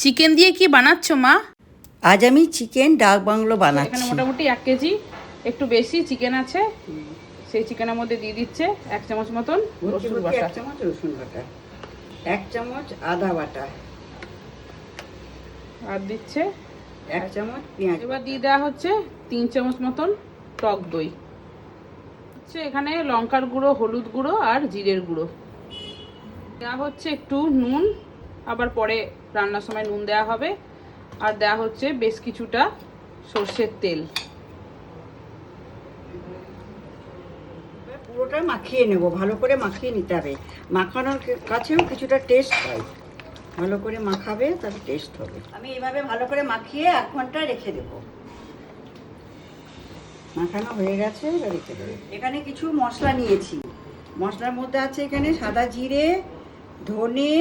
Chicken দিয়ে কি বানাচ্ছ মা? আজ আমি চিকেন ডাক বাংলো এখানে বানাচ্ছি। মোটামুটি 1 কেজি একটু বেশি চিকেন আছে। সেই চিকেনের মধ্যে দিয়ে দিচ্ছে 1 চামচ মতন রসুন বাটা, 1 চামচ রসুন বাটা, 1 চামচ আদা বাটা, আর দিচ্ছে 1 চামচ পেঁয়াজ। এবার দিয়ে দেওয়া হচ্ছে 3 চামচ মতন টক দই। হচ্ছে এখানে লঙ্কার গুঁড়ো, হলুদ গুঁড়ো আর জিরের গুঁড়ো দেওয়া হচ্ছে, একটু নুন, আবার পরে রান্নার সময় নুন দেওয়া হবে। আর দেওয়া হচ্ছে বেশ কিছুটা সর্ষের তেল। পুরোটা মাখিয়ে নেব, ভালো করে মাখিয়ে নিতে হবে। মাখানোর কাছেও কিছুটা টেস্ট হয়, ভালো করে মাখাবে তাহলে টেস্ট হবে। আমি এভাবে ভালো করে মাখিয়ে 1 ঘন্টা রেখে দেবো। মাখানো হয়ে গেছে, এবার রেখে দেবো। এখানে কিছু মশলা নিয়েছি। মশলার মধ্যে আছে এখানে সাদা জিরে, ধনে,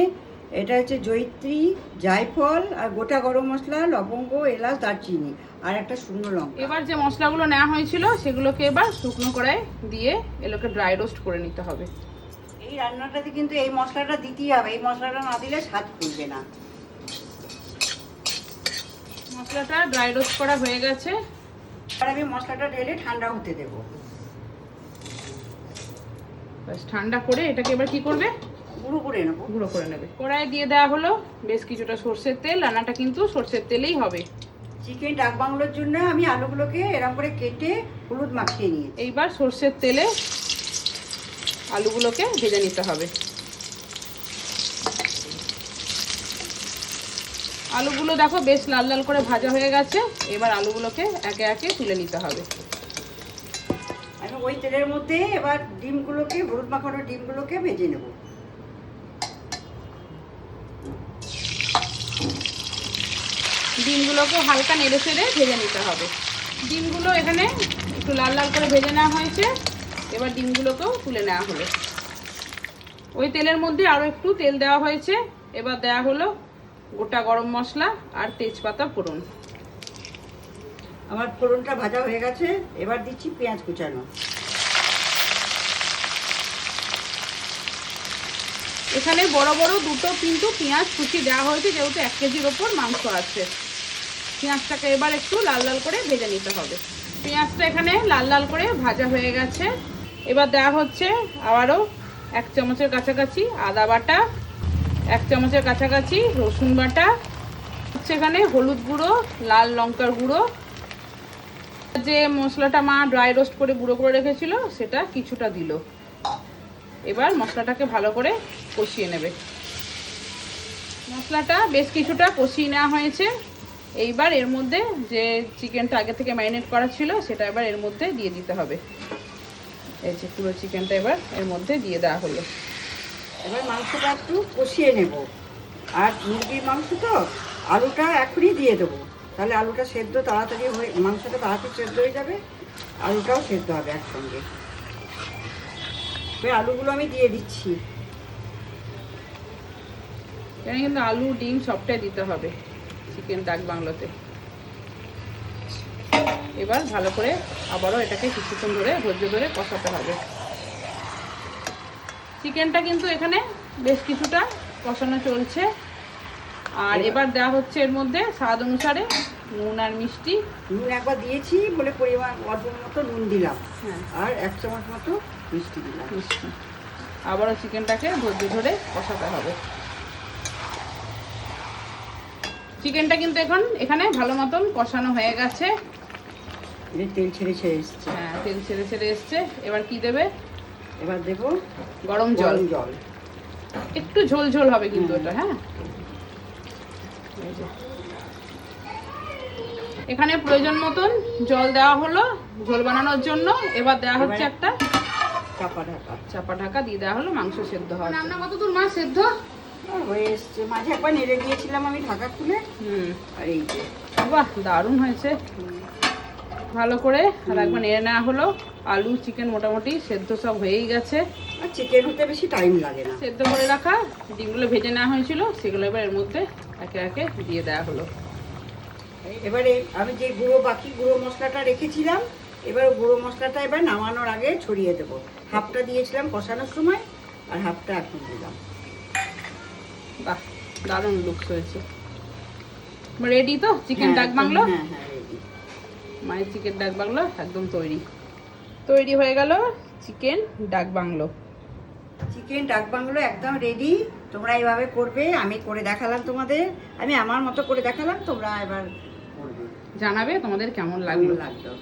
এটা হচ্ছে জয়িত্রী, জায়ফল, আর গোটা গরম মশলা, লবঙ্গ, এলাচ, দারচিনি, আর একটা শুকনো লঙ্কা। এবার যে মশলাগুলো নেওয়া হয়েছিল সেগুলোকে এবার শুকনো কড়ায় দিয়ে এগুলোকে ড্রাই রোস্ট করে নিতে হবে। এই রান্নাটাতে কিন্তু এই মশলাটা দিতেই হবে, এই মশলাটা না দিলে স্বাদ খুলবে না। মশলাটা ড্রাই রোস্ট করা হয়ে গেছে। আর আমি মশলাটা ঢেলে ঠান্ডা হতে দেবো। ব্যাস ঠান্ডা করে এটাকে এবার কি করবে? গুঁড়ো করে নেবো। গুঁড়ো করে নেবে। কড়াইয়ে দিয়ে দেওয়া হলো বেশ কিছুটা সর্ষের তেল। রান্নাটা কিন্তু সর্ষের তেলেই হবে। চিকেন ডাক বাংলোর জন্য আমি আলুগুলোকে এরকম করে কেটে হলুদ মাখিয়ে নিয়েছি। এইবার সর্ষের তেলে আলুগুলোকে ভেজে নিতে হবে। আলুগুলো দেখো বেশ লাল লাল করে ভাজা হয়ে গেছে। এবার আলুগুলোকে একে একে তুলে নিতে হবে। আমি ওই তেলের মধ্যে এবার ডিমগুলোকে, হলুদ মাখানো ডিমগুলোকে ভেজে নেব। ডিমগুলোকে হালকা নেড়ে চেড়ে ভেজে নিতে হবে। ডিমগুলো এখানে একটু লাল লাল করে ভেজে নেওয়া হয়েছে। এবার ডিমগুলোকেও তুলে নেওয়া হলো। ওই তেলের মধ্যে আরও একটু তেল দেওয়া হয়েছে। এবার দেওয়া হলো গোটা গরম মশলা আর তেজপাতা ফোড়ন। আমার ফোড়নটা ভাজা হয়ে গেছে, এবার দিচ্ছি পেঁয়াজ কুচানো। এখানে বড় বড় দুটো কিন্তু পেঁয়াজ কুচি দেওয়া হয়েছে, যেহেতু 1 কেজির ওপর মাংস আছে। পেঁয়াজটাকে এবার একটু লাল লাল করে ভেজে নিতে হবে। পেঁয়াজটা এখানে লাল লাল করে ভাজা হয়ে গেছে। এবার দেওয়া হচ্ছে আবারও 1 চামচের কাছাকাছি আদা বাটা, 1 চামচের কাছাকাছি রসুন বাটা, হচ্ছে এখানে হলুদ গুঁড়ো, লাল লঙ্কার গুঁড়ো, যে মশলাটা মা ড্রাই রোস্ট করে গুঁড়ো করে রেখেছিল সেটা কিছুটা দিল। এবার মশলাটাকে ভালো করে কষিয়ে নেবে। মশলাটা বেশ কিছুটা কষিয়ে নেওয়া হয়েছে। এইবার এর মধ্যে যে চিকেনটা আগে থেকে ম্যারিনেট করা ছিল সেটা এবার এর মধ্যে দিয়ে দিতে হবে। এই যে পুরো চিকেনটা এবার এর মধ্যে দিয়ে দেওয়া হলো। এবার মাংসটা একটু কষিয়ে নেব। আর মুরগির মাংস তো আলুটা এখনই দিয়ে দেবো, তাহলে আলুটা সেদ্ধ তাড়াতাড়ি হয়ে, মাংসটা তাড়াতাড়ি সেদ্ধ হয়ে যাবে, আলুটাও সেদ্ধ হবে একসঙ্গে। এবার আলুগুলো আমি দিয়ে দিচ্ছি। এখানে কিন্তু আলু, ডিম সবটাই দিতে হবে চিকেন ডাক বাংলোতে। এবার ভালো করে আবারও এটাকে কিছুক্ষণ ধরে ধৈর্য ধরে কষাতে হবে। চিকেনটা কিন্তু এখানে বেশ কিছুটা কষানো চলছে। আর এবার দেওয়া হচ্ছে এর মধ্যে স্বাদ অনুসারে নুন আর মিষ্টি। নুন একবার দিয়েছি বলে পরিমাণ অল্প মতো নুন দিলাম, হ্যাঁ, আর 1 চামচ মতো মিষ্টি দিলাম। মিষ্টি। আবারও চিকেনটাকে ধৈর্য ধরে কষাতে হবে। চিকেনটা কিন্তু এখন এখানে ভালো মতন কষানো হয়ে গেছে। তেল ছেড়ে ছেড়ে এসছে। হ্যাঁ, তেল ছেড়ে ছেড়ে এসছে। এবার কি দেবে? এবার দেবো গরম জল। জল একটু ঝোল ঝোল হবে কিন্তু এটা। হ্যাঁ, এই যে এখানে প্রয়োজন মতন জল দেওয়া হলো ঝোল বানানোর জন্য। এবার দেওয়া হচ্ছে একটা চাপা ঢাকা দিয়ে দেওয়া হলো মাংস সেদ্ধ হওয়ার জন্য। রান্না কতদূর মা সেদ্ধ হয়ে এসছে? মাঝে একবার নেড়ে দিয়েছিলাম আমি ঢাকা খুলে। আর এই যে বাহ, দারুণ হয়েছে। ভালো করে আর একবার নেড়ে নেওয়া হলো। আলু, চিকেন মোটামুটি সেদ্ধ সব হয়েই গেছে। আর চিকেন হতে বেশি টাইম লাগে না। সেদ্ধ করে রাখা ডিমগুলো ভেজে নেওয়া হয়েছিল সেগুলো এবার এর মধ্যে একে একে দিয়ে দেওয়া হলো। এবারে আমি যে বাকি গুঁড়ো মশলাটা রেখেছিলাম, এবার গুঁড়ো মশলাটা এবার নামানোর আগে ছড়িয়ে দেবো। হাফটা দিয়েছিলাম কষানোর সময়, আর হাফটা এখন দিলাম। বাহ, দারুণ লুকস হয়েছে। রেডি তো চিকেন ডাক বাংলো? হ্যাঁ হ্যাঁ ready। মায়ের চিকেন ডাক বাংলো একদম তৈরি। তৈরি হয়ে গেল চিকেন ডাক বাংলো। চিকেন ডাক বাংলো একদম রেডি। তোমরা এইভাবে করবে, আমি করে দেখালাম তোমাদের, আমি আমার মতো করে দেখালাম, তোমরা এবার করবে। জানাবে তোমাদের কেমন কেমন লাগলো। লাগলো।